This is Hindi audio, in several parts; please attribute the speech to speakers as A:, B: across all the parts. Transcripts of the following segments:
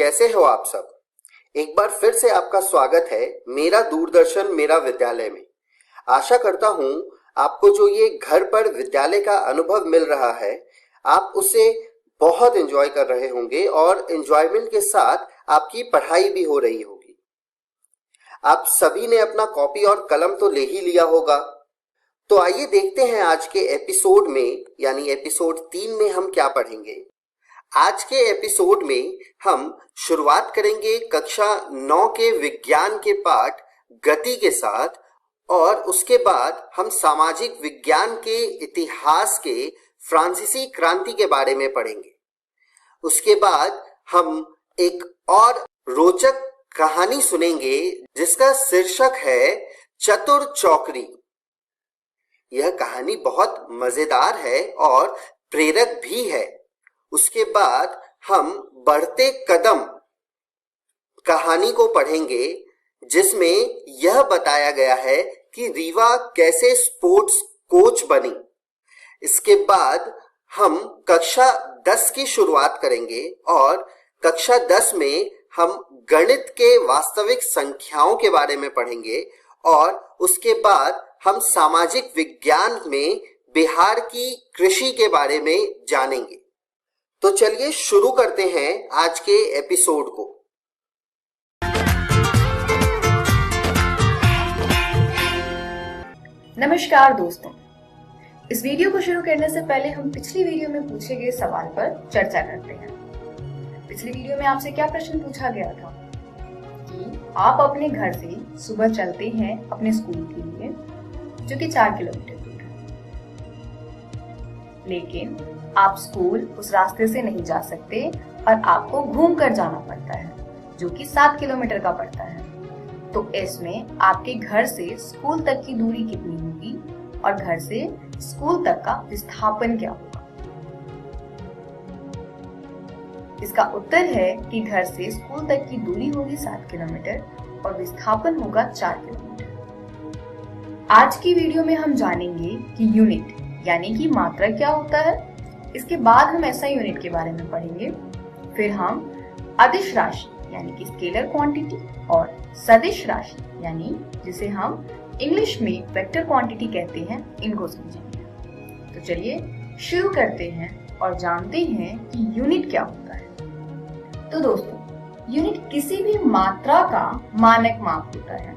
A: कैसे हो आप सब। एक बार फिर से आपका स्वागत है मेरा दूरदर्शन मेरा विद्यालय में। आशा करता हूँ आपको जो ये घर पर विद्यालय का अनुभव मिल रहा है आप उसे बहुत एंजॉय कर रहे होंगे और एंजॉयमेंट के साथ आपकी पढ़ाई भी हो रही होगी। आप सभी ने अपना कॉपी और कलम तो ले ही लिया होगा। तो आइए देखते हैं आज के एपिसोड में यानी एपिसोड 3 में हम क्या पढ़ेंगे। आज के एपिसोड में हम शुरुआत करेंगे कक्षा 9 के विज्ञान के पाठ गति के साथ और उसके बाद हम सामाजिक विज्ञान के इतिहास के फ्रांसीसी क्रांति के बारे में पढ़ेंगे। उसके बाद हम एक और रोचक कहानी सुनेंगे जिसका शीर्षक है चतुर चौकरी। यह कहानी बहुत मजेदार है और प्रेरक भी है। उसके बाद हम बढ़ते कदम कहानी को पढ़ेंगे जिसमें यह बताया गया है कि रीवा कैसे स्पोर्ट्स कोच बनी। इसके बाद हम कक्षा 10 की शुरुआत करेंगे और कक्षा 10 में हम गणित के वास्तविक संख्याओं के बारे में पढ़ेंगे और उसके बाद हम सामाजिक विज्ञान में बिहार की कृषि के बारे में जानेंगे। तो चलिए शुरू करते हैं आज के एपिसोड को।
B: नमस्कार दोस्तों, इस वीडियो को शुरू करने से पहले हम पिछली वीडियो में पूछे गए सवाल पर चर्चा करते हैं। पिछली वीडियो में आपसे क्या प्रश्न पूछा गया था कि आप अपने घर से सुबह चलते हैं अपने स्कूल के लिए जो कि 4 किलोमीटर दूर है, लेकिन आप स्कूल उस रास्ते से नहीं जा सकते और आपको घूमकर जाना पड़ता है जो कि 7 किलोमीटर का पड़ता है। तो इसमें आपके घर से स्कूल तक की दूरी कितनी होगी और घर से स्कूल तक का विस्थापन क्या होगा? इसका उत्तर है कि घर से स्कूल तक की दूरी होगी 7 किलोमीटर और विस्थापन होगा 4 किलोमीटर। आज की वीडियो में हम जानेंगे कि यूनिट यानी कि मात्रक क्या होता है। इसके बाद हम एसआई यूनिट के बारे में पढ़ेंगे। फिर हम अदिश राशि यानी कि स्केलर क्वांटिटी और सदिश राशि यानी जिसे हम इंग्लिश में वेक्टर क्वांटिटी कहते हैं, इनको समझेंगे। तो चलिए शुरू करते हैं और जानते हैं कि यूनिट क्या होता है। तो दोस्तों, यूनिट किसी भी मात्रा का मानक माप होता है।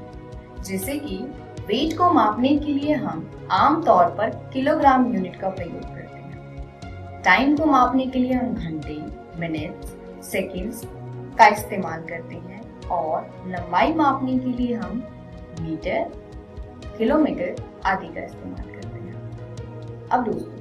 B: जैसे कि वेट को मापने के लिए हम आमतौर पर किलोग्राम यूनिट का प्रयोग करते हैं। टाइम को मापने के लिए हम घंटे, मिनट्स, सेकंड्स का इस्तेमाल करते हैं और लंबाई मापने के लिए हम मीटर, किलोमीटर आदि का इस्तेमाल करते हैं। अब दोस्तों,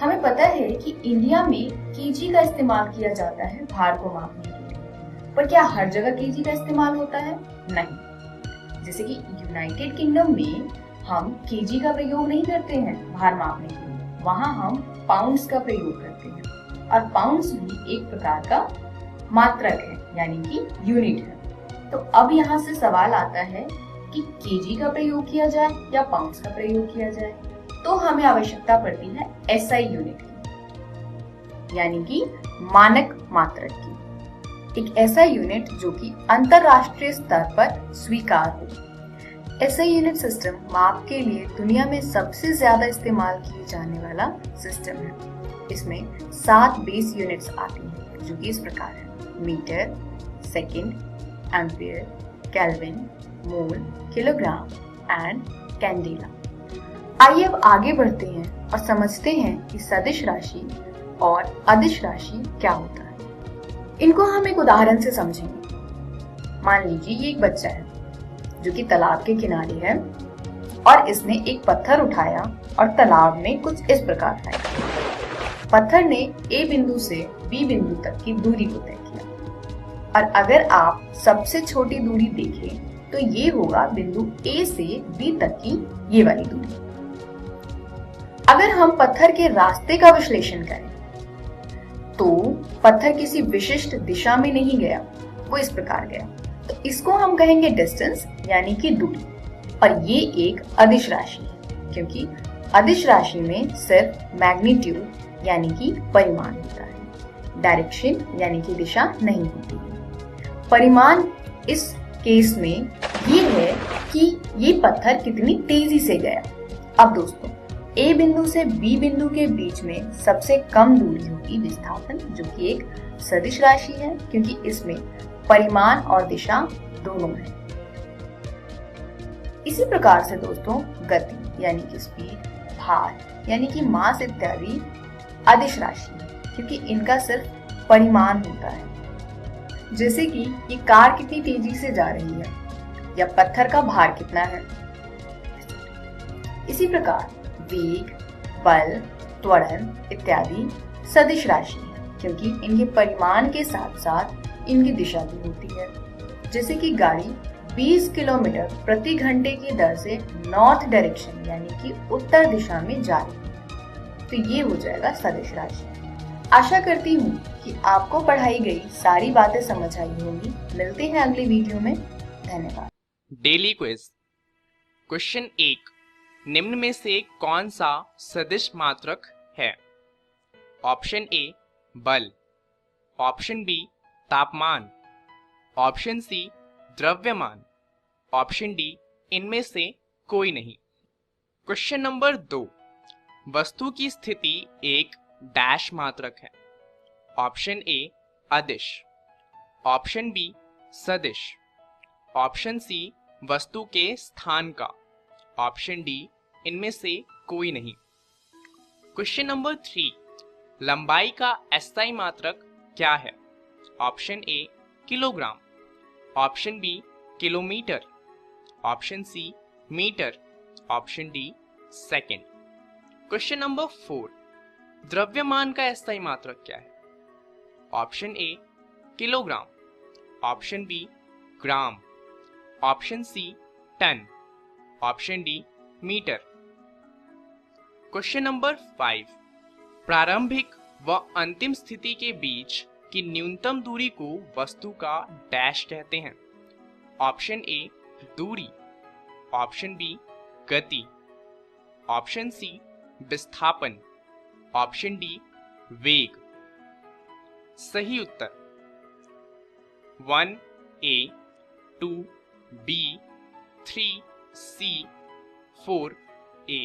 B: हमें पता है कि इंडिया में केजी का इस्तेमाल किया जाता है भार को मापने के लिए, पर क्या हर जगह केजी का इस्तेमाल होता है? नहीं। जैसे कि यूनाइटेड किंगडम में हम केजी का प्रयोग नहीं करते हैं भार मापने के लिए, वहां हम पाउंड्स का प्रयोग करते हैं और पाउंड्स भी एक प्रकार का मात्रक है यानी कि यूनिट है। तो अब यहाँ से सवाल आता है कि केजी का प्रयोग किया जाए या पाउंड्स का प्रयोग किया जाए। तो हमें आवश्यकता पड़ती है एसआई यूनिट की यानी कि मानक मात्रक की। एक ऐसा यूनिट जो कि अंतरराष्ट्रीय स्तर पर स्वीकार हो। ऐसा यूनिट सिस्टम माप के लिए दुनिया में सबसे ज्यादा इस्तेमाल किए जाने वाला सिस्टम है। इसमें 7 बेस यूनिट्स आती हैं जो कि इस प्रकार है: metre, second, ampere, kelvin, mole, kilogram and candela. आइए अब आगे बढ़ते हैं और समझते हैं कि सदिश राशि और अदिश राशि क्या होता है। इनको हम एक उदाहरण से समझेंगे। मान लीजिए ये एक बच्चा है जो कि तालाब के किनारे है और इसने एक पत्थर उठाया और तालाब में कुछ इस प्रकार फेंका। पत्थर ने ए बिंदु से बी बिंदु तक की दूरी को तय किया और अगर आप सबसे छोटी दूरी देखें तो ये होगा बिंदु ए से बी तक की ये वाली दूरी। अगर हम पत्थर के रास्ते का विश्लेषण करें तो पत्थर किसी विशिष्ट दिशा में नहीं गया, वो इस प्रकार गया। तो इसको हम कहेंगे डिस्टेंस यानी कि दूरी। और ये एक अदिश राशि है क्योंकि अदिश राशि में सिर्फ मैग्नीट्यूड यानी कि परिमाण होता है, डायरेक्शन यानी कि दिशा नहीं होती है। परिमाण इस केस में ये है कि ये पत्थर कितनी तेजी से गया। अब दोस्तों, A बिंदु से B बिंदु के बीच में सबसे कम दूरी होगी विस्थापन, जो कि एक सदिश राशि है क्योंकि इसमें परिमाण और दिशा दोनों है। इसी प्रकार से दोस्तों, गति यानी कि स्पीड, भार यानी कि मास इत्यादि अदिश राशि है क्योंकि इनका सिर्फ परिमाण होता है। जैसे कि ये कार कितनी तेजी से जा रही है या पत्थर का भार कितना है। इसी प्रकार वेग, बल, त्वरण इत्यादि सदिश राशि है क्योंकि इनके परिमाण के साथ साथ इनकी दिशा भी होती है। जैसे कि गाड़ी 20 किलोमीटर प्रति घंटे की दर से नॉर्थ डायरेक्शन यानी कि उत्तर दिशा में जा रही है, तो ये हो जाएगा सदिश राशि। आशा करती हूँ कि आपको पढ़ाई गई सारी बातें समझ आई होंगी। मिलते हैं अगले वीडियो में। धन्यवाद।
C: Daily quiz. क्वेश्चन 1, निम्न में से कौन सा सदिश मात्रक है? ऑप्शन ए बल, ऑप्शन बी तापमान, ऑप्शन सी द्रव्यमान, ऑप्शन डी इनमें से कोई नहीं। क्वेश्चन नंबर 2, वस्तु की स्थिति एक डैश मात्रक है। ऑप्शन ए अदिश, ऑप्शन बी सदिश, ऑप्शन सी वस्तु के स्थान का, ऑप्शन डी इनमें से कोई नहीं। क्वेश्चन नंबर 3, लंबाई का एसआई मात्रक क्या है? Option A kilogram, option B kilometre, option C metre, option D second. Question number 4, द्रव्यमान का एसआई मात्रक क्या है? Option A kilogram, option B gram, option C tonne, option D metre. Question number 5, प्रारंभिक व अंतिम स्थिति के बीच की न्यूनतम दूरी को वस्तु का डैश कहते हैं। ऑप्शन ए दूरी, ऑप्शन बी गति, ऑप्शन सी विस्थापन, ऑप्शन डी वेग। सही उत्तर 1A, 2B, 3C, 4A,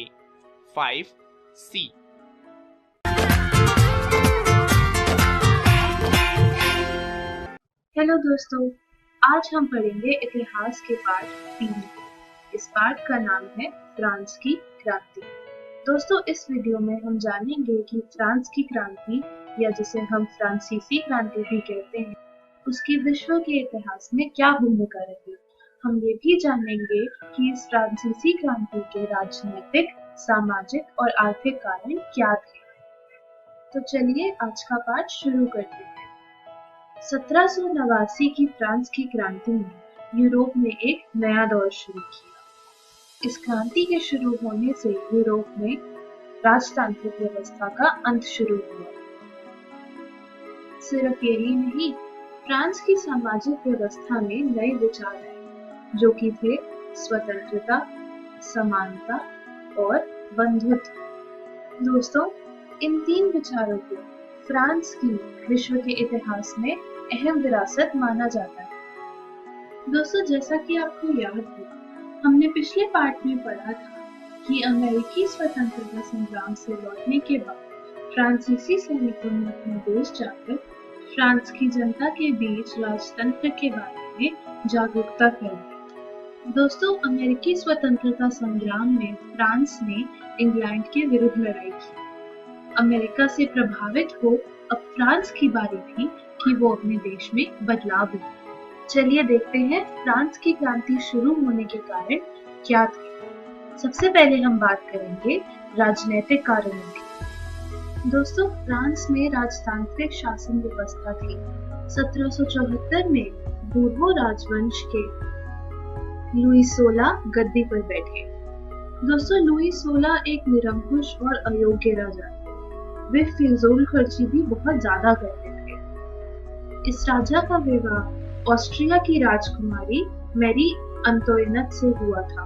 C: 5C।
D: Hello दोस्तों, आज हम पढ़ेंगे इतिहास के पाठ 3। इस पाठ का नाम है फ्रांस की क्रांति। दोस्तों, इस वीडियो में हम जानेंगे कि फ्रांस की क्रांति या जिसे हम फ्रांसीसी क्रांति भी कहते हैं, उसकी विश्व के इतिहास में क्या भूमिका रही। हम ये भी जानेंगे कि इस फ्रांसीसी क्रांति के राजनीतिक, सामाजिक और आर्थिक कारण क्या थे। तो चलिए आज का पाठ शुरू करते हैं। 1789 की फ्रांस की क्रांति ने यूरोप में एक नया दौर शुरू किया। इस क्रांति के शुरू होने से यूरोप में राजतांत्रिक व्यवस्था का अंत शुरू हुआ। सिर्फ यही नहीं, फ्रांस की सामाजिक व्यवस्था में नए विचार आए जो कि थे स्वतंत्रता, समानता और बंधुत्व। दोस्तों, इन 3 विचारों को फ्रांस की विश्व के इतिहास में अहम विरासत माना जाता है। दोस्तों, जैसा कि आपको याद हो, हमने पिछले पाठ में पढ़ा था कि अमेरिकी स्वतंत्रता संग्राम से लौटने के बाद फ्रांसीसी सैनिकों ने अपने देश जाकर फ्रांस की जनता के बीच राजतंत्र के बारे में जागरूकता फैलाई। दोस्तों, अमेरिकी स्वतंत्रता संग्राम में फ्रांस ने इंग्लैंड के विरुद्ध लड़ाई की। अमेरिका से प्रभावित हो अब फ्रांस की बारी थी कि वो अपने देश में बदलाव लाए। चलिए देखते हैं फ्रांस की क्रांति शुरू होने के कारण क्या थे। सबसे पहले हम बात करेंगे राजनीतिक कारणों की। दोस्तों, फ्रांस में राजतांत्रिक शासन व्यवस्था थी। 1774 में बूर्बो राजवंश के लुई 16 गद्दी पर बैठे। दोस्तों, लुई 16 एक निरंकुश और अयोग्य राजा थे। वे फिजूल खर्ची भी बहुत ज्यादा करते थे। इस राजा का विवाह ऑस्ट्रिया की राजकुमारी मैरी अंतोइनेट से हुआ था।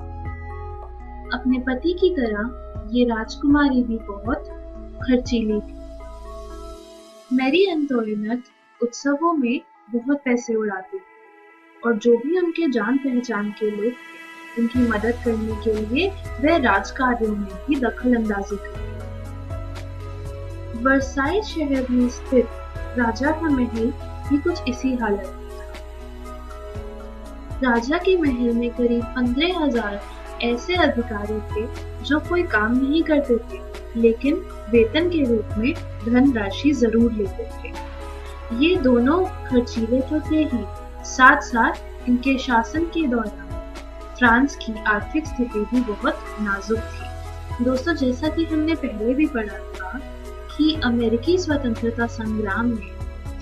D: अपने पति की तरह ये राजकुमारी भी बहुत खर्चीली थी। मैरी अंतोइनेट उत्सवों में बहुत पैसे उड़ाती थी। और जो भी उनके जान पहचान के लोग थे, उनकी मदद करने के लिए वह राजकार्यों में भी दखल अंदाजी करते। वर्साइल शहर में स्थित राजा का महल भी कुछ इसी हालत में था। राजा के महल में करीब 15,000 ऐसे अधिकारी थे जो कोई काम नहीं करते थे, लेकिन वेतन के रूप में धनराशि जरूर लेते थे। ये दोनों खर्चीले तो थे ही, साथ साथ इनके शासन के दौरान फ्रांस की आर्थिक स्थिति भी बहुत नाजुक थी। दोस्तों, जैसा कि हमने पहले भी पढ़ा था कि अमेरिकी स्वतंत्रता संग्राम में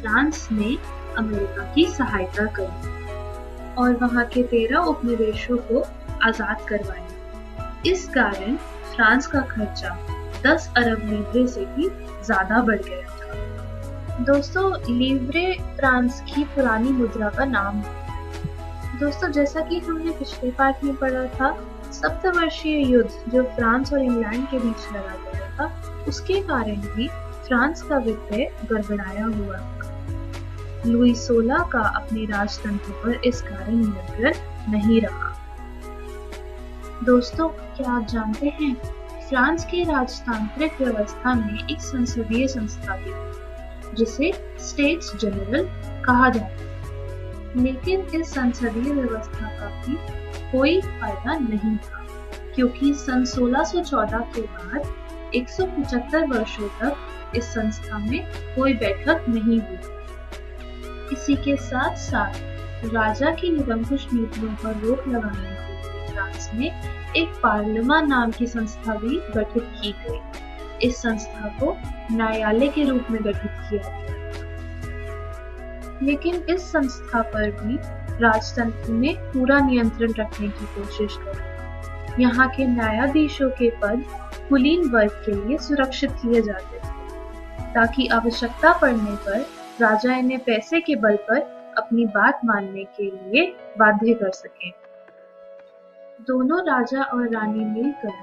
D: फ्रांस ने अमेरिका की सहायता करी और वहां के 13 उपनिवेशों को आजाद करवाया। इस कारण फ्रांस का खर्चा 10 अरब लीवरे से भी ज्यादा बढ़ गया था। दोस्तों, लीवरे फ्रांस की पुरानी मुद्रा का नाम है। दोस्तों, जैसा कि हमने पिछले पार्ट में पढ़ा था, सप्तवर्षीय युद्ध जो फ्रांस और इंग्लैंड के बीच लड़ा गया था, उसके कारण भी फ्रांस का वित्तीय गड़बड़ाया हुआ था। लुई 16 का अपने राजतंत्र पर इस कारण नियंत्रण नहीं रहा। दोस्तों, क्या आप जानते हैं, फ्रांस की राजतांत्रिक व्यवस्था में एक संसदीय संस्था भी है जिसे स्टेट्स जनरल कहा जाता है। लेकिन इस संसदीय व्यवस्था का भी कोई फायदा नहीं था, क्योंकि सन 1614 के बाद 175 वर्षों तक इस संस्था में कोई बैठक नहीं हुई। इसी के साथ साथ राजा की निरंकुश नीतियों पर रोक लगाने के लिए फ्रांस में एक पार्लियामेंट नाम की संस्था भी गठित की गई। इस संस्था को न्यायालय के रूप में गठित किया गया। लेकिन इस संस्था पर भी राजतंत्र ने पूरा नियंत्रण रखने की कोशिश करी। यहाँ के न्यायाधीशों के पद कुलीन वर्ग के लिए सुरक्षित किए जाते थे, ताकि आवश्यकता पड़ने पर राजा इन्हें पैसे के बल पर अपनी बात मानने के लिए बाध्य कर सके। दोनों राजा और रानी मिलकर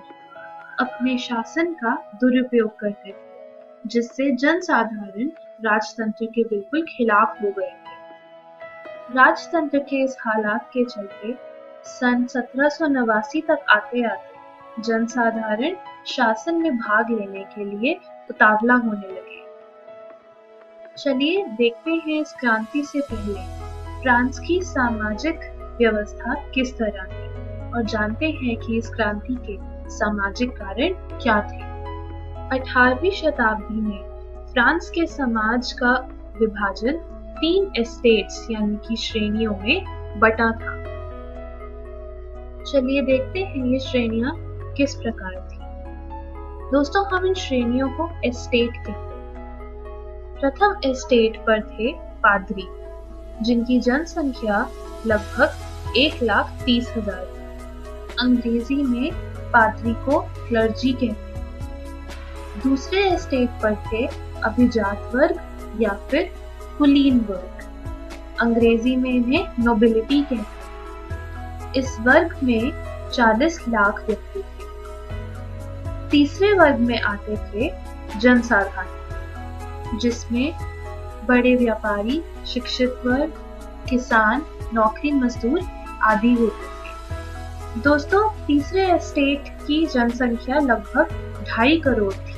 D: अपने शासन का दुरुपयोग करते थे, जिससे जनसाधारण राजतंत्र के बिल्कुल खिलाफ हो गए थे। राजतंत्र के इस हालात के चलते सन 1789 तक आते आते जनसाधारण शासन में भाग लेने के लिए उतावला होने लगे। चलिए देखते हैं इस क्रांति से पहले फ्रांस की सामाजिक व्यवस्था किस तरह थी और जानते हैं कि इस क्रांति के सामाजिक कारण क्या थे। 18वीं शताब्दी में फ्रांस के समाज का विभाजन 3 एस्टेट्स यानी कि श्रेणियों में बटा था। चलिए देखते हैं ये श्रेणियां किस प्रकार थी। दोस्तों, हम इन श्रेणियों को एस्टेट कहते हैं। प्रथम एस्टेट पर थे पादरी, जिनकी जनसंख्या लगभग 1,30,000 थी। अंग्रेजी में पादरी को क्लर्जी कहते हैं। दूसरे एस्टेट पर थे अभिजात वर्ग या फिर कुलीन वर्ग। अंग्रेजी में इन्हें नोबिलिटी कहते हैं। इस वर्ग में 40 लाख व्यक्ति थे। तीसरे वर्ग में आते थे जनसाधारण, जिसमें बड़े व्यापारी, शिक्षित वर्ग, किसान, नौकरी मजदूर आदि होते थे। दोस्तों, तीसरे एस्टेट की जनसंख्या लगभग 2.5 करोड़ थी।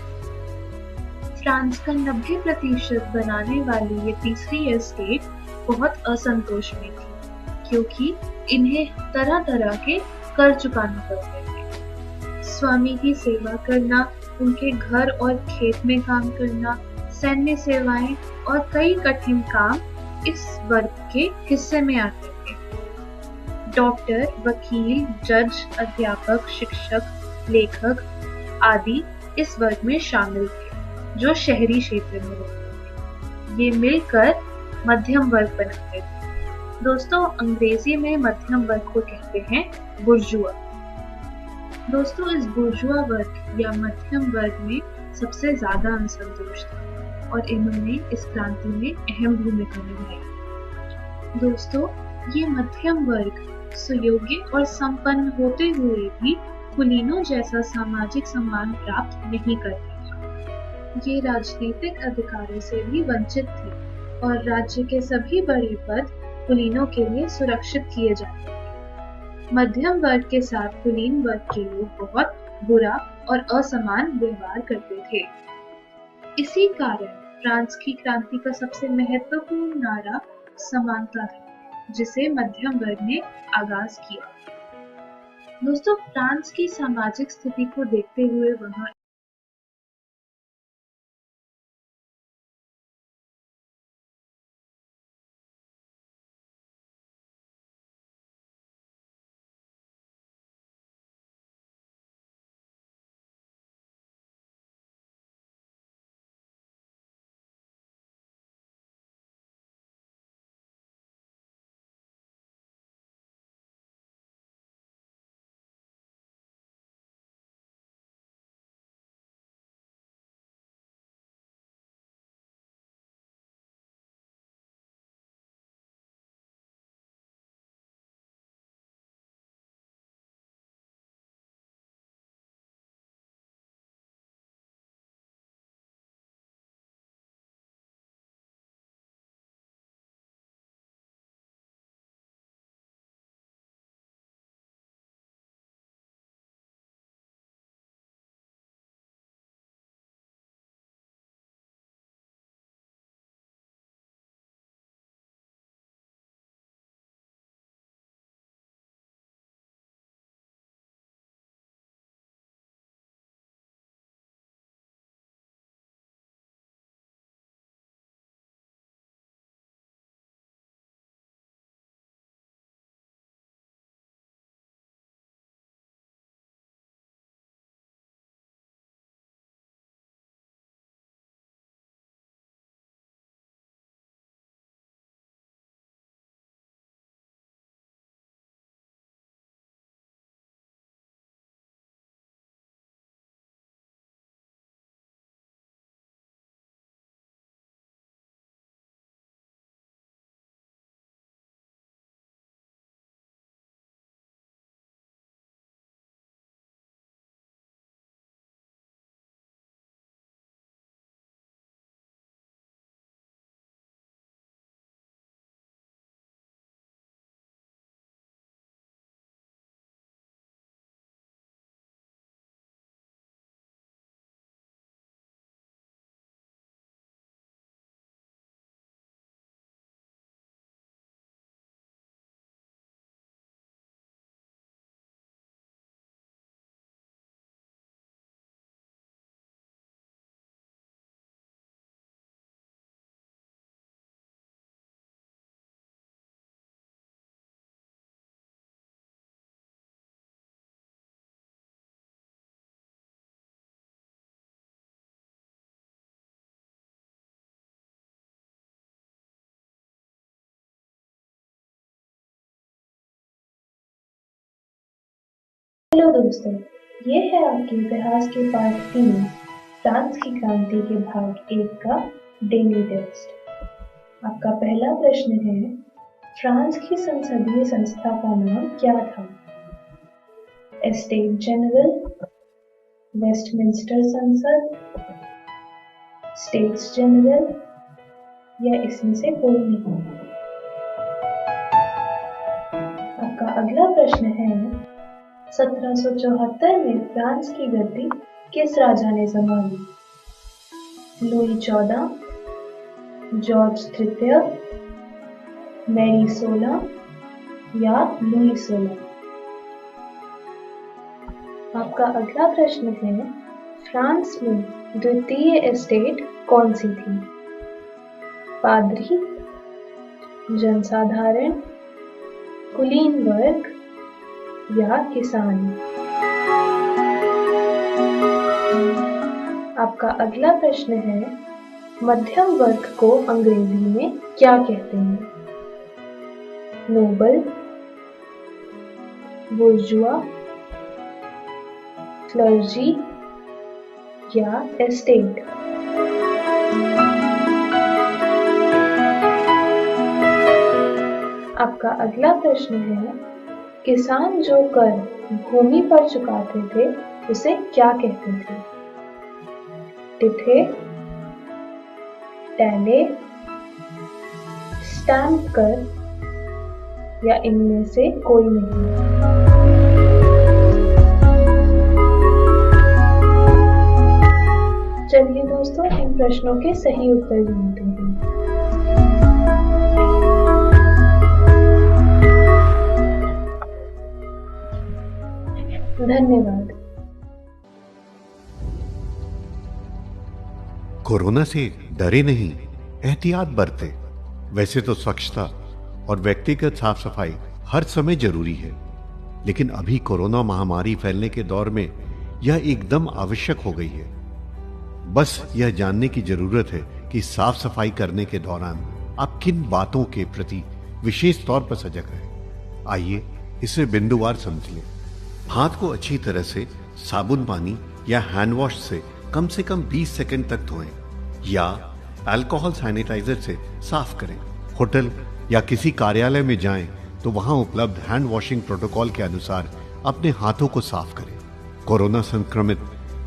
D: फ्रांस का 90% बनाने वाली ये तीसरी एस्टेट बहुत असंतोष में थी, क्योंकि इन्हें तरह तरह के कर चुकाने पड़ते थे। स्वामी की सेवा करना, उनके घर और खेत में काम करना, सैन्य सेवाएं और कई कठिन काम इस वर्ग के हिस्से में आते थे। डॉक्टर, वकील, जज, अध्यापक, शिक्षक, लेखक आदि इस वर्ग में शामिल थे, जो शहरी क्षेत्र में रहते थे। ये मिलकर मध्यम वर्ग बनाते थे। दोस्तों, अंग्रेजी में मध्यम वर्ग को कहते हैं बुर्जुआ। दोस्तों, इस बुर्जुआ वर्ग या मध्यम वर्ग में सबसे ज्यादा असंतोष था और इन्होंने इस क्रांति में अहम भूमिका निभाई। दोस्तों, ये मध्यम वर्ग सुयोग्य और संपन्न होते हुए भी कुलीनों जैसा सामाजिक सम्मान प्राप्त नहीं करता था। ये राजनीतिक अधिकारों से भी वंचित थे और राज्य के सभी बड़े पद कुलीनों के लिए सुरक्षित किए जाते थे। मध्यम वर्ग के साथ कुलीन वर्ग के लोग बहुत बुरा और असमान व्यवहार करते थे। इसी कारण फ्रांस की क्रांति का सबसे महत्वपूर्ण नारा समानता था, जिसे मध्यम वर्ग ने आगाज किया। दोस्तों, फ्रांस की सामाजिक स्थिति को देखते हुए वहां
E: हेलो दोस्तों, ये है आपके इतिहास के पाठ 3 फ्रांस की क्रांति के भाग 1 का डेली टेक्स्ट। आपका पहला प्रश्न है, फ्रांस की संसदीय संस्था का नाम क्या था? एस्टेट जनरल, वेस्टमिंस्टर संसद, स्टेट्स जनरल या इसमें से कोई नहीं। आपका अगला प्रश्न है, 1774 में फ्रांस की गद्दी किस राजा ने संभाली? लुई 14, जॉर्ज तृतीय, मैरी 16 या लुई 16। आपका अगला प्रश्न है, फ्रांस में द्वितीय एस्टेट कौन सी थी? पादरी, जनसाधारण, कुलीन वर्ग या किसान। आपका अगला प्रश्न है, मध्यम वर्ग को अंग्रेजी में क्या कहते हैं? नोबल, बुर्जुआ, क्लर्जी या एस्टेट। आपका अगला प्रश्न है, किसान जो कर भूमि पर चुकाते थे उसे क्या कहते थे? टिथे, टैले, स्टैम्प कर या इनमें से कोई नहीं? चलिए दोस्तों, इन प्रश्नों के सही उत्तर जानते हैं। धन्यवाद।
F: कोरोना से डरे नहीं, एहतियात बरतें। वैसे तो स्वच्छता और व्यक्तिगत साफ सफाई हर समय जरूरी है, लेकिन अभी कोरोना महामारी फैलने के दौर में यह एकदम आवश्यक हो गई है। बस यह जानने की जरूरत है कि साफ सफाई करने के दौरान आप किन बातों के प्रति विशेष तौर पर सजग रहें। आइए इसे बिंदुवार समझ लें। हाथ को अच्छी तरह से साबुन पानी या हैंड वॉश से कम 20 सेकंड तक धोएं या अल्कोहल सैनिटाइजर से साफ करें। होटल या किसी कार्यालय में जाएं तो वहां उपलब्ध हैंड वॉशिंग प्रोटोकॉल के अनुसार अपने हाथों को साफ करें। कोरोना संक्रमित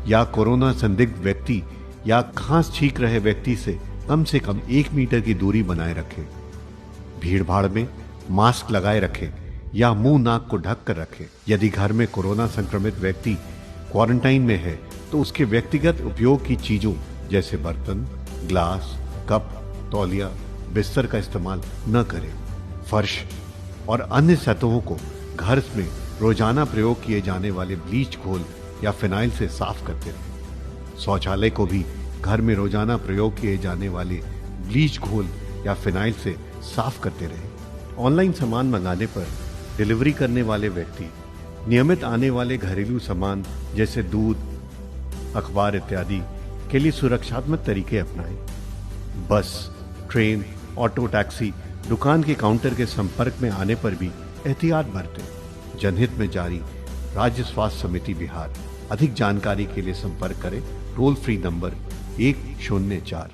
F: या कोरोना संदिग्ध व्यक्ति या खांस छींक रहे व्यक्ति से कम 1 मीटर की दूरी बनाए रखें। भीड़ भाड़ में मास्क लगाए रखें या मुंह नाक को ढक कर रखें। यदि घर में कोरोना संक्रमित व्यक्ति क्वारंटाइन में है तो उसके व्यक्तिगत उपयोग की चीजों जैसे बर्तन, ग्लास, कप, तौलिया, बिस्तर का इस्तेमाल न करें। फर्श और अन्य सतहों को घर में रोजाना प्रयोग किए जाने वाले ब्लीच घोल या फिनाइल से साफ करते रहें। शौचालय को भी घर में रोजाना प्रयोग किए जाने वाले ब्लीच घोल या फिनाइल से साफ करते रहें। ऑनलाइन सामान मंगाने पर डिलीवरी करने वाले व्यक्ति नियमित आने वाले घरेलू सामान जैसे दूध, अखबार इत्यादि के लिए सुरक्षात्मक तरीके अपनाएं। बस, ट्रेन, ऑटो, टैक्सी, दुकान के काउंटर के संपर्क में आने पर भी एहतियात बरतें। जनहित में जारी राज्य स्वास्थ्य समिति बिहार। अधिक जानकारी के लिए संपर्क करें टोल फ्री नंबर 104।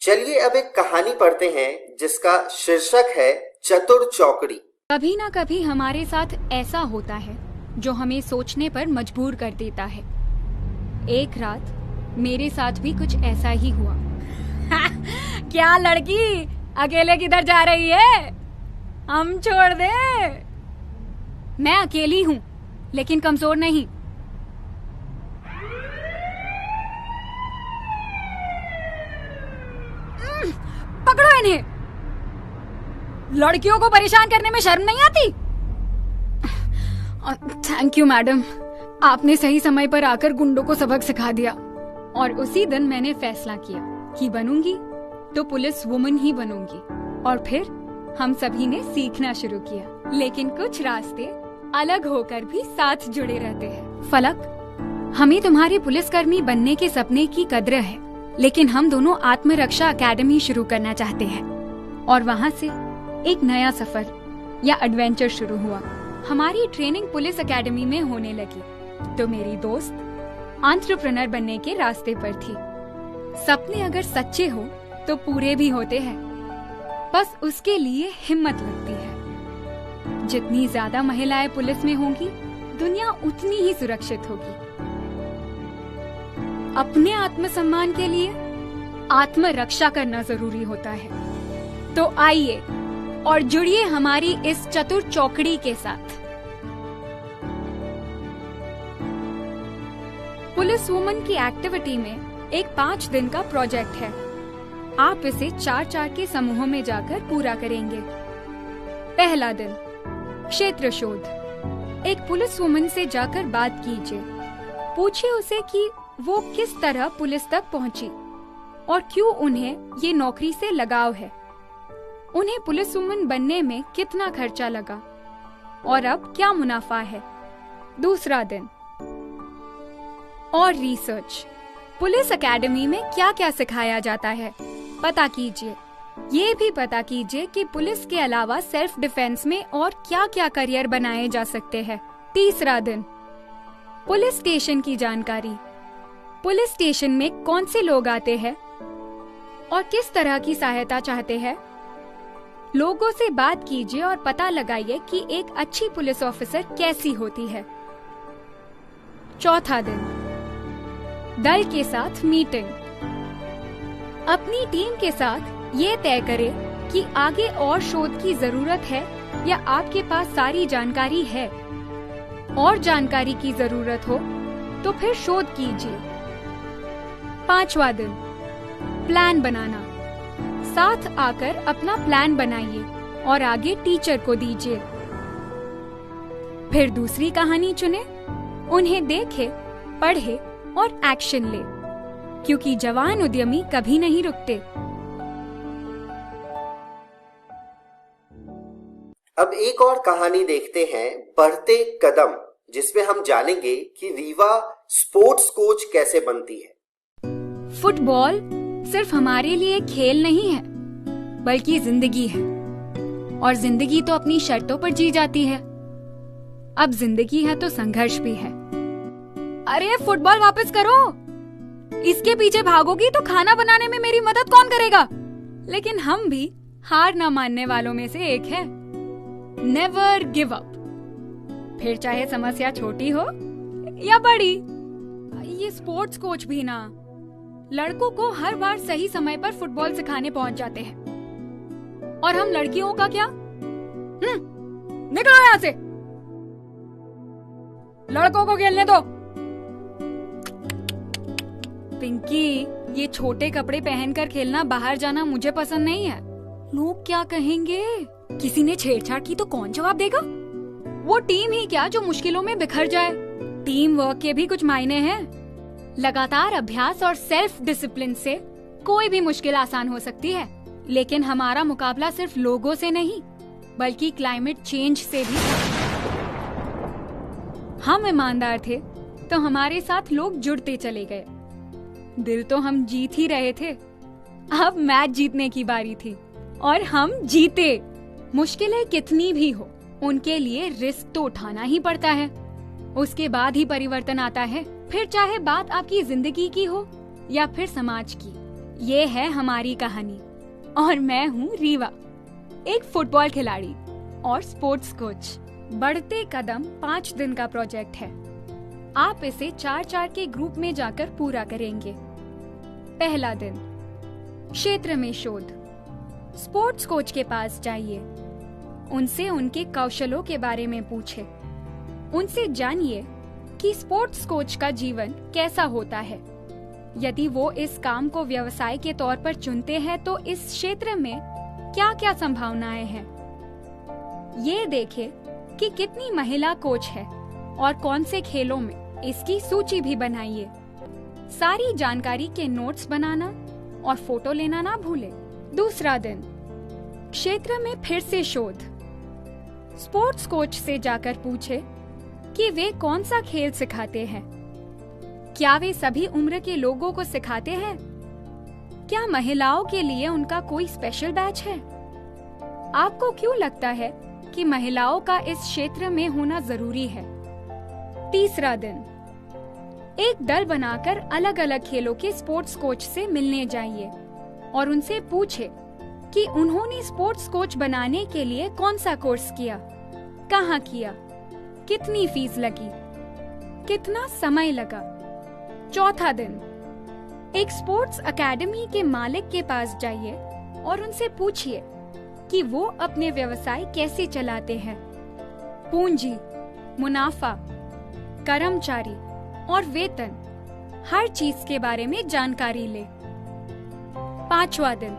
A: चलिए अब एक कहानी पढ़ते हैं जिसका शीर्षक है चतुर चौकड़ी।
G: कभी ना कभी हमारे साथ ऐसा होता है जो हमें सोचने पर मजबूर कर देता है। एक रात मेरे साथ भी कुछ ऐसा ही हुआ। क्या लड़की, अकेले किधर जा रही है? हम छोड़ दे। मैं अकेली हूँ लेकिन कमजोर नहीं। पकड़ो इन्हें। लड़कियों को परेशान करने में शर्म नहीं आती? थैंक यू मैडम, आपने सही समय पर आकर गुंडों को सबक सिखा दिया। और उसी दिन मैंने फैसला किया कि बनूंगी तो पुलिस वुमन ही बनूंगी। और फिर हम सभी ने सीखना शुरू किया। लेकिन कुछ रास्ते अलग होकर भी साथ जुड़े रहते हैं। फलक, हमें तुम्हारे पुलिसकर्मी बनने के सपने की कद्र है, लेकिन हम दोनों आत्मरक्षा अकेडमी शुरू करना चाहते हैं। और वहाँ से एक नया सफर या एडवेंचर शुरू हुआ। हमारी ट्रेनिंग पुलिस एकेडमी में होने लगी तो मेरी दोस्त एंटरप्रेन्योर बनने के रास्ते पर थी। सपने अगर सच्चे हो तो पूरे भी होते हैं, बस उसके लिए हिम्मत लगती है। जितनी ज्यादा महिलाएं पुलिस में होंगी, दुनिया उतनी ही सुरक्षित होगी। अपने आत्मसम्मान के लिए आत्मरक्षा करना जरूरी होता है। तो आइए और जुड़िए हमारी इस चतुर चौकड़ी के साथ। पुलिस वुमन की एक्टिविटी में एक 5 दिन का प्रोजेक्ट है। आप इसे 4-4 के समूहों में जाकर पूरा करेंगे। पहला दिन, क्षेत्र शोध। एक पुलिस वुमन से जाकर बात कीजिए। पूछिए उसे कि वो किस तरह पुलिस तक पहुंची और क्यों उन्हें ये नौकरी से लगाव है। उन्हें पुलिस वुमन बनने में कितना खर्चा लगा और अब क्या मुनाफा है। दूसरा दिन, और रिसर्च। पुलिस एकेडमी में क्या क्या सिखाया जाता है पता कीजिए। ये भी पता कीजिए कि पुलिस के अलावा सेल्फ डिफेंस में और क्या क्या करियर बनाए जा सकते हैं। तीसरा दिन, पुलिस स्टेशन की जानकारी। पुलिस स्टेशन में कौन से लोग आते हैं और किस तरह की सहायता चाहते हैं। लोगों से बात कीजिए और पता लगाइए कि एक अच्छी पुलिस ऑफिसर कैसी होती है। चौथा दिन, दल के साथ मीटिंग। अपनी टीम के साथ ये तय करें कि आगे और शोध की जरूरत है या आपके पास सारी जानकारी है और जानकारी की जरूरत हो तो फिर शोध कीजिए। 5वां दिन, प्लान बनाना। साथ आकर अपना प्लान बनाइए और आगे टीचर को दीजिए। फिर दूसरी कहानी चुने, उन्हें देखे, पढ़े और एक्शन ले, क्योंकि जवान उद्यमी कभी नहीं रुकते।
A: अब एक और कहानी देखते हैं, बढ़ते कदम, जिसमें हम जानेंगे कि रीवा स्पोर्ट्स कोच कैसे बनती है।
G: फुटबॉल सिर्फ हमारे लिए खेल नहीं है, बल्कि जिंदगी है। और जिंदगी तो अपनी शर्तों पर जी जाती है। अब जिंदगी है तो संघर्ष भी है। अरे फुटबॉल वापस करो, इसके पीछे भागोगी तो खाना बनाने में मेरी मदद कौन करेगा? लेकिन हम भी हार ना मानने वालों में से एक है। Never give up. फिर चाहे समस्या छोटी हो या बड़ी। ये स्पोर्ट्स कोच भी ना लड़कों को हर बार सही समय पर फुटबॉल सिखाने पहुंच जाते हैं, और हम लड़कियों का क्या? निकलो यहाँ से, लड़कों को खेलने दो। पिंकी, ये छोटे कपड़े पहनकर खेलना, बाहर जाना मुझे पसंद नहीं है। लोग क्या कहेंगे? किसी ने छेड़छाड़ की तो कौन जवाब देगा? वो टीम ही क्या जो मुश्किलों में बिखर जाए। टीम वर्क के भी कुछ मायने हैं। लगातार अभ्यास और सेल्फ डिसिप्लिन से कोई भी मुश्किल आसान हो सकती है, लेकिन हमारा मुकाबला सिर्फ लोगों से नहीं, बल्कि क्लाइमेट चेंज से भी था। हम ईमानदार थे तो हमारे साथ लोग जुड़ते चले गए। दिल तो हम जीत ही रहे थे। अब मैच जीतने की बारी थी और हम जीते। मुश्किलें कितनी भी हो, उनके लिए रिस्क तो उठाना ही पड़ता है। उसके बाद ही परिवर्तन आता है। फिर चाहे बात आपकी जिंदगी की हो या फिर समाज की। ये है हमारी कहानी और मैं हूँ रीवा, एक फुटबॉल खिलाड़ी और स्पोर्ट्स कोच। बढ़ते कदम 5 दिन का प्रोजेक्ट है। आप इसे 4-4 के ग्रुप में जाकर पूरा करेंगे। पहला दिन, क्षेत्र में शोध। स्पोर्ट्स कोच के पास जाइए, उनसे उनके कौशलों के बारे में पूछे। उनसे जानिए कि स्पोर्ट्स कोच का जीवन कैसा होता है। यदि वो इस काम को व्यवसाय के तौर पर चुनते हैं तो इस क्षेत्र में क्या क्या संभावनाएं हैं। ये देखें कि कितनी महिला कोच है और कौन से खेलों में, इसकी सूची भी बनाइए। सारी जानकारी के नोट्स बनाना और फोटो लेना ना भूलें। दूसरा दिन, क्षेत्र में फिर से शोध। स्पोर्ट्स कोच से जाकर पूछे कि वे कौन सा खेल सिखाते हैं। क्या वे सभी उम्र के लोगों को सिखाते हैं? क्या महिलाओं के लिए उनका कोई स्पेशल बैच है? आपको क्यों लगता है कि महिलाओं का इस क्षेत्र में होना जरूरी है? तीसरा दिन, एक दल बनाकर अलग अलग खेलों के स्पोर्ट्स कोच से मिलने जाइए और उनसे पूछे कि उन्होंने स्पोर्ट्स कोच बनाने के लिए कौन सा कोर्स किया, कहाँ किया, कितनी फीस लगी, कितना समय लगा। चौथा दिन, एक स्पोर्ट्स एकेडमी के मालिक के पास जाइए और उनसे पूछिए कि वो अपने व्यवसाय कैसे चलाते हैं। पूंजी, मुनाफा, कर्मचारी और वेतन, हर चीज के बारे में जानकारी ले। पांचवा दिन,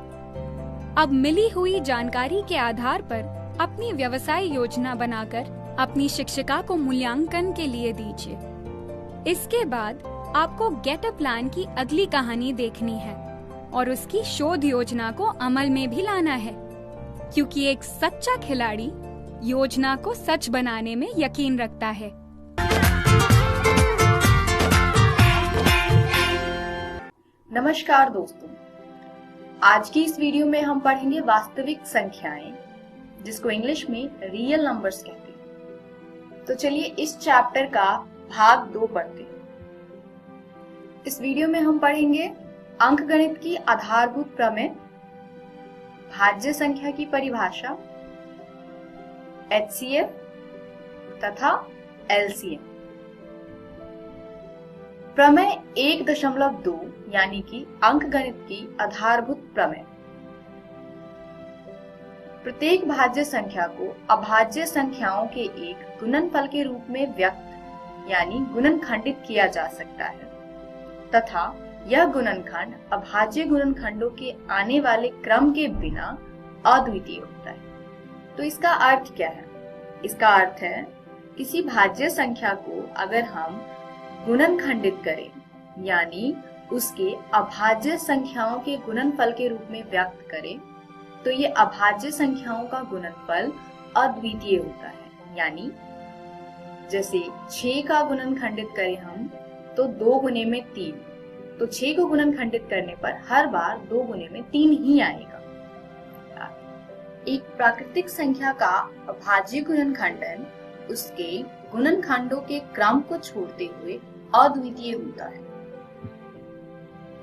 G: अब मिली हुई जानकारी के आधार पर अपनी व्यवसाय योजना बनाकर अपनी शिक्षिका को मूल्यांकन के लिए दीजिए। इसके बाद आपको गेट अ प्लान की अगली कहानी देखनी है और उसकी शोध योजना को अमल में भी लाना है, क्योंकि एक सच्चा खिलाड़ी योजना को सच बनाने में यकीन रखता है।
B: नमस्कार दोस्तों, आज की इस वीडियो में हम पढ़ेंगे वास्तविक संख्याएं, जिसको इंग्लिश में रियल नंबर्स कहते हैं। तो चलिए इस चैप्टर का भाग 2 पढ़ते हैं। इस वीडियो में हम पढ़ेंगे अंकगणित की आधारभूत प्रमेय, भाज्य संख्या की परिभाषा, HCF तथा LCM। प्रमेय 1.2 यानी कि अंकगणित की आधारभूत प्रमेय। प्रत्येक भाज्य संख्या को अभाज्य संख्याओं के एक गुणनफल के रूप में व्यक्त यानी गुणनखंडित किया जा सकता है तथा यह गुणनखंड अभाज्य गुणनखंडों के आने वाले क्रम के बिना अद्वितीय होता है। तो इसका अर्थ क्या है? इसका अर्थ है किसी भाज्य संख्या को अगर हम गुणनखंडित करें यानी उसके अभाज्य संख्याओं के गुणनफल के रूप में व्यक्त करें तो ये अभाज्य संख्याओं का गुणनफल अद्वितीय होता है। यानी जैसे 6 का गुणनखंडित करें हम तो 2 गुने में 3, तो 6 को गुणनखंडित करने पर हर बार 2 गुने में 3 ही आएगा। एक प्राकृतिक संख्या का अभाज्य गुणनखंडन उसके गुणनखंडों के क्रम को छोड़ते हुए अद्वितीय होता है।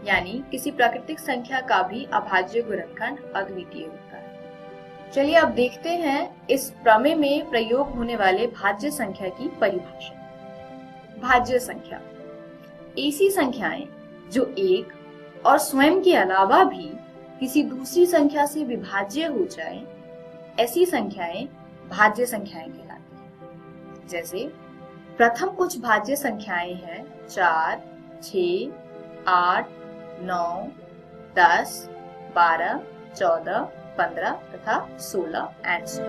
B: यानी किसी प्राकृतिक संख्या का भी अभाज्य गुणनखंड अद्वितीय होता है। चलिए अब देखते हैं इस प्रमेय में प्रयोग होने वाले भाज्य संख्या की परिभाषा। भाज्य संख्या ऐसी संख्याएं जो एक और स्वयं के अलावा भी किसी दूसरी संख्या से विभाज्य हो जाए, ऐसी संख्याएं भाज्य संख्याएं कहलाती हैं। जैसे प्रथम कुछ भाज्य संख्याएं हैं 4, 6, 8, 9, 10, 12, 14, 15 तथा 16 ऐसे।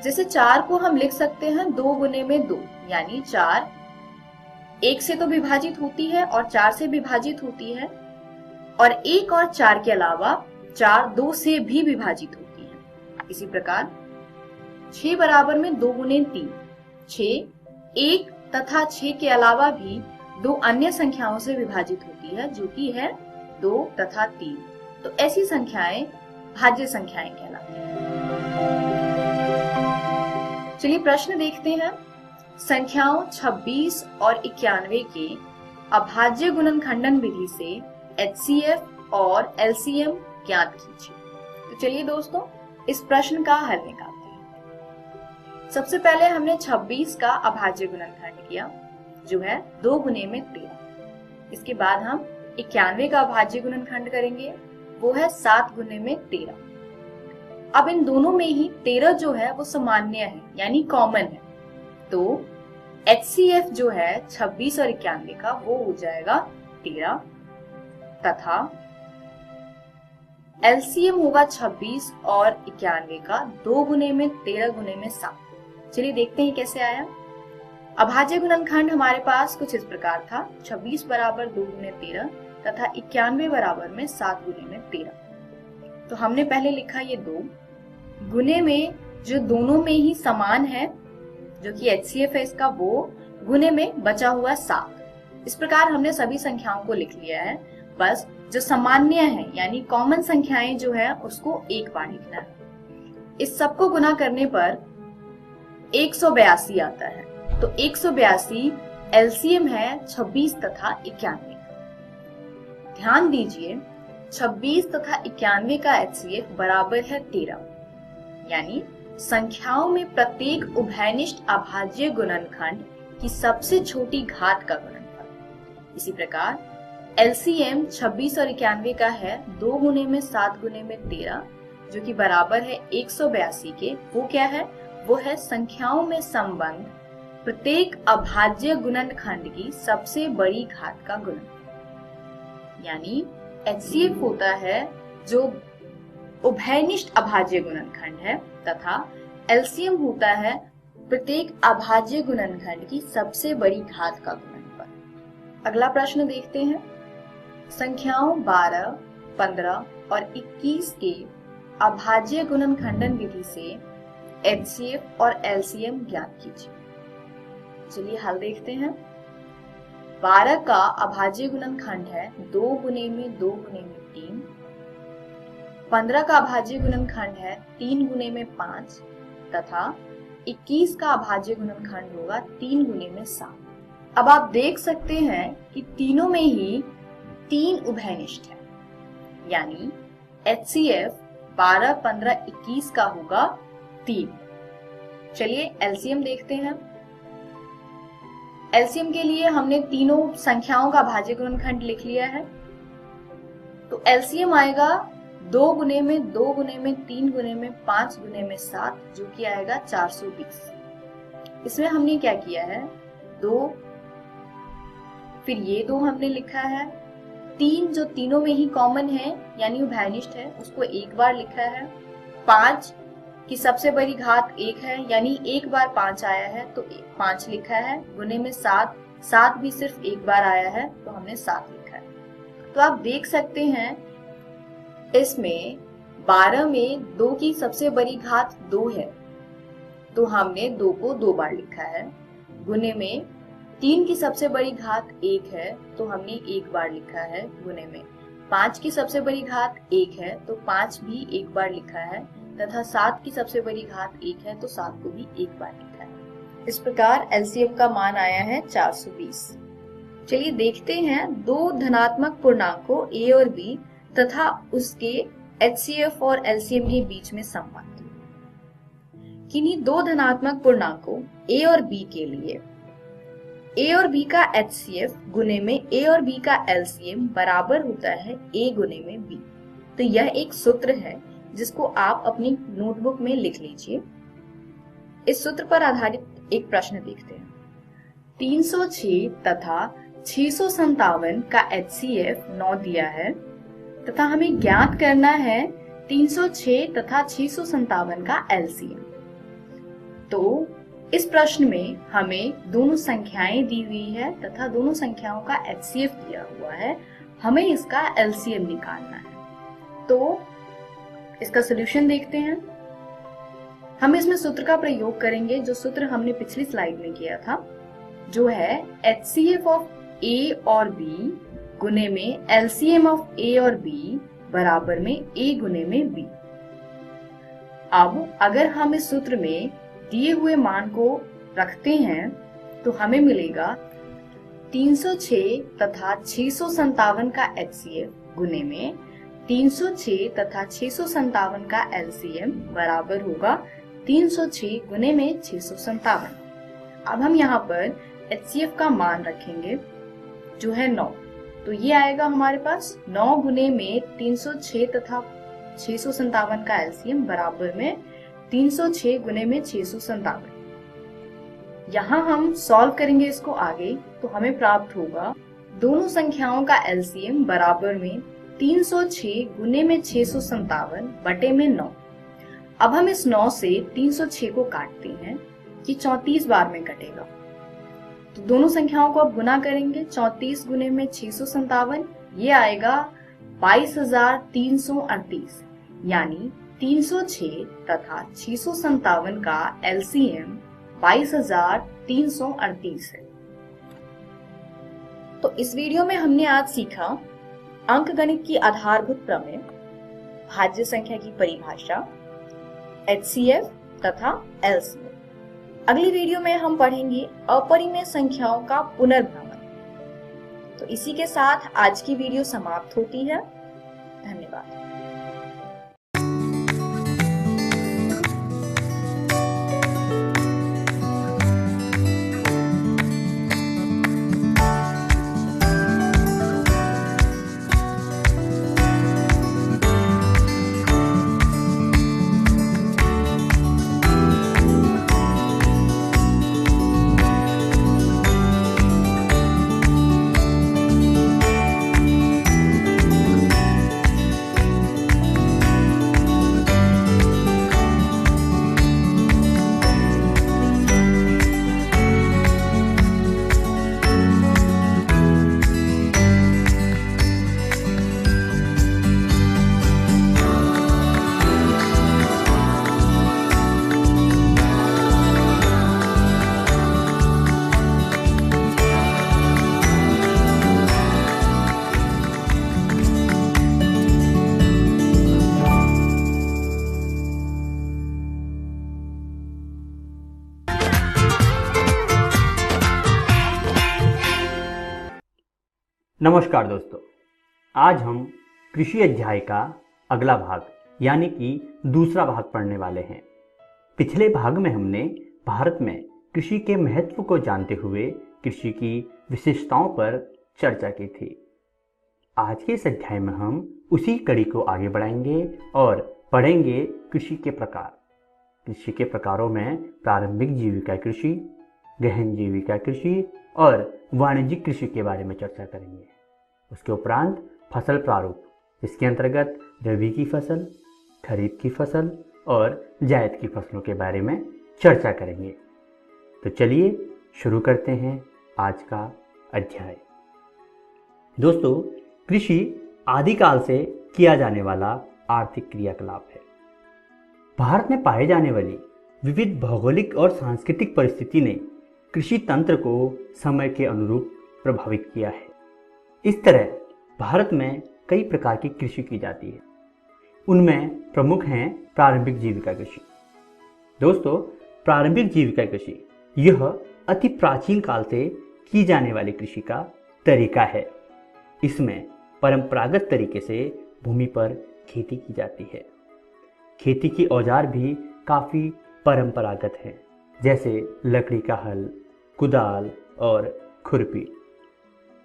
B: जैसे 4 को हम लिख सकते हैं 2 गुने में 2 यानी 4 1 से तो विभाजित होती है और 4 से विभाजित होती है और 1 और 4 के अलावा 4 2 से भी विभाजित होती है। इसी प्रकार 6 बराबर में 2 गुने 3, 6 1 तथा 6 के अलावा भी 2 अन्य संख्याओं से विभाजित होती है जो कि है 2 तथा 3। तो ऐसी संख्याएं भाज्य संख्याएं कहलाती हैं। चलिए प्रश्न देखते हैं। संख्याओं 26 और 91 के अभाज्य गुणनखंडन विधि से HCF और LCM ज्ञात कीजिए। तो चलिए दोस्तों इस प्रश्न का हल निकालते हैं। सबसे पहले हमने 26 का अभाज्य गुणनखंड किया जो है 2 गुने में 13। इसके बाद हम 91 का अभाज्य गुणनखंड करेंगे, वो है 7 गुने में 13। अब इन दोनों में ही 13 जो है वो सामान्य है यानी कॉमन है, तो HCF जो है 26 और 91 का वो हो जाएगा 13 तथा LCM होगा 26 और 91 का 2 गुने में 13 गुने में 7। चलिए देखते हैं कैसे आया। अभाज्य गुणनखंड हमारे पास कुछ इस प्रकार था, 26 बराबर 2 गुने 13 तथा 91 बराबर में 7 गुने में 13। तो हमने पहले लिखा ये 2 गुने में जो दोनों में ही समान है जो कि HCF है इसका, वो गुने में बचा हुआ 7। इस प्रकार हमने सभी संख्याओं को लिख लिया है। बस जो सामान्य है यानी कॉमन संख्याएं जो है उसको एक बार लिखना है। इस सबको गुना करने पर 182 आता है। तो 182 LCM है 26 तथा 91। ध्यान दीजिए 26 तथा 91 का HCF बराबर है 13 यानी संख्याओं में प्रत्येक उभयनिष्ठ अभाज्य गुणनखंड की सबसे छोटी घात का गुणनफल। इसी प्रकार LCM 26 और 91 का है 2 गुने में 7 गुने में 13 जो कि बराबर है 182 के। वो क्या है? वो है संख्याओं में संबंध प्रत्येक अभाज्य गुणनखंड की सबसे बड़ी घात का गुणनफल। यानी HCF होता है जो उभयनिष्ठ अभाज्य गुणनखंड है तथा LCM होता है प्रत्येक अभाज्य गुणनखंड की सबसे बड़ी घात का गुणनफल। अगला प्रश्न देखते हैं। संख्याओं 12, 15 और 21 के अभाज्य गुणनखंडन विधि से HCF और LCM ज्ञात कीजिए। चलिए हल देखते हैं। 12 का अभाज्य गुणनखंड है 2 गुने में 2 गुने में 3। 15 का अभाज्य गुणनखंड है 3 गुने में 5 तथा 21 का अभाज्य गुणनखंड होगा 3 गुने में 7। अब आप देख सकते हैं कि तीनों में ही 3 उभयनिष्ठ है यानी HCF 12, 15, 21 का होगा 3। चलिए LCM देखते हैं। LCM के लिए हमने तीनों संख्याओं का भाज्य गुणनखंड लिख लिया है। तो LCM आएगा 2 गुने में 2 गुने में 3 गुने में 5 गुने में 7, जो कि आएगा 420। इसमें हमने क्या किया है, 2, फिर ये 2 हमने लिखा है, 3 जो तीनों में ही कॉमन है यानी वो वैनिश्ड है, उसको एक बार लिखा है। 5 की सबसे बड़ी घात 1 है यानी एक बार 5 आया है तो 5 लिखा है। गुने में 7, 7 भी सिर्फ एक बार आया है तो हमने 7 लिखा है। तो आप देख सकते हैं इसमें 12 में 2 की सबसे बड़ी घात 2 है तो हमने 2 को 2 बार लिखा है। गुने में 3 की सबसे बड़ी घात 1 है तो हमने 1 बार लिखा है गुने में। 5 की सबसे बड़ी घात 1 है तो 5 भी 1 बार लिखा है, तथा 7 की सबसे बड़ी घात 1 है तो 7 को भी 1 बार लिखा है। इस प्रकार एलसीएम का मान आया है 420। चलिए देखते हैं 2 धनात्मक पूर्णांकों ए और बी तथा उसके एचसीएफ और एलसीएम के बीच में संबंध। किन्हीं 2 धनात्मक पूर्णांकों ए और बी के लिए ए और बी का एचसीएफ गुने में ए और बी का एलसीएम बराबर होता है ए गुने में बी। तो यह एक सूत्र है जिसको आप अपनी नोटबुक में लिख लीजिए। इस सूत्र पर आधारित एक प्रश्न देखते हैं। 306 तथा 657 का एचसीएफ 9 दिया है तथा हमें ज्ञात करना है 306 तथा 657 का एलसीएम। तो इस प्रश्न में हमें दोनों संख्याएं दी हुई है तथा दोनों संख्याओं का एचसीएफ दिया हुआ है, हमें इसका एलसीएम निकालना है। तो इसका सॉल्यूशन देखते हैं। हम इसमें सूत्र का प्रयोग करेंगे जो सूत्र हमने पिछली स्लाइड में किया था, जो है एचसीएफ ऑफ ए और बी गुने में एलसीएम ऑफ ए और बी बराबर में ए गुने में बी। अब अगर हम इस सूत्र में दिए हुए मान को रखते हैं तो हमें मिलेगा 306 तथा 657 का एचसीएफ गुने में 306 तथा 657 का एलसीएम बराबर होगा 306 गुने में 657। अब हम यहाँ पर एचसीएफ का मान रखेंगे जो है 9, तो ये आएगा हमारे पास 9 गुने में 306 तथा 657 का एलसीएम बराबर में 306 गुने में 657। यहाँ हम सॉल्व करेंगे इसको आगे तो हमें प्राप्त होगा दोनों संख्याओं का एलसीएम बराबर में 306 गुने में 657 बटे में 9। अब हम इस 9 से 306 को काटते हैं कि 34 बार में कटेगा, तो दोनों संख्याओं को अब गुना करेंगे। 34 गुने में 657 ये आएगा 22,338, यानी 306 तथा 657 का एलसीएम 22,338 है। तो इस वीडियो में हमने आज सीखा अंकगणित की आधारभूत प्रमेय, भाज्य संख्या की परिभाषा, एचसीएफ तथा एलसीएम। अगली वीडियो में हम पढ़ेंगे अपरिमेय संख्याओं का पुनर्भ्रमण। तो इसी के साथ आज की वीडियो समाप्त होती है। धन्यवाद।
H: नमस्कार दोस्तों, आज हम कृषि अध्याय का अगला भाग यानी कि दूसरा भाग पढ़ने वाले हैं। पिछले भाग में हमने भारत में कृषि के महत्व को जानते हुए कृषि की विशेषताओं पर चर्चा की थी। आज के इस अध्याय में हम उसी कड़ी को आगे बढ़ाएंगे और पढ़ेंगे कृषि के प्रकार। कृषि के प्रकारों में प्रारंभिक जीविका कृषि, गहन जीविका कृषि और वाणिज्यिक कृषि के बारे में चर्चा करेंगे। उसके उपरांत फसल प्रारूप, इसके अंतर्गत रबी की फसल, खरीफ की फसल और जायद की फसलों के बारे में चर्चा करेंगे। तो चलिए शुरू करते हैं आज का अध्याय। दोस्तों, कृषि आदिकाल से किया जाने वाला आर्थिक क्रियाकलाप है। भारत में पाए जाने वाली विविध भौगोलिक और सांस्कृतिक परिस्थिति ने कृषि तंत्र को समय के अनुरूप प्रभावित किया है। इस तरह भारत में कई प्रकार की कृषि की जाती है। उनमें प्रमुख हैं प्रारंभिक जीविका कृषि। दोस्तों, प्रारंभिक जीविका कृषि यह अति प्राचीन काल से की जाने वाली कृषि का तरीका है। इसमें परंपरागत तरीके से भूमि पर खेती की जाती है। खेती के औजार भी काफ़ी परंपरागत हैं, जैसे लकड़ी का हल, कुदाल और खुरपी।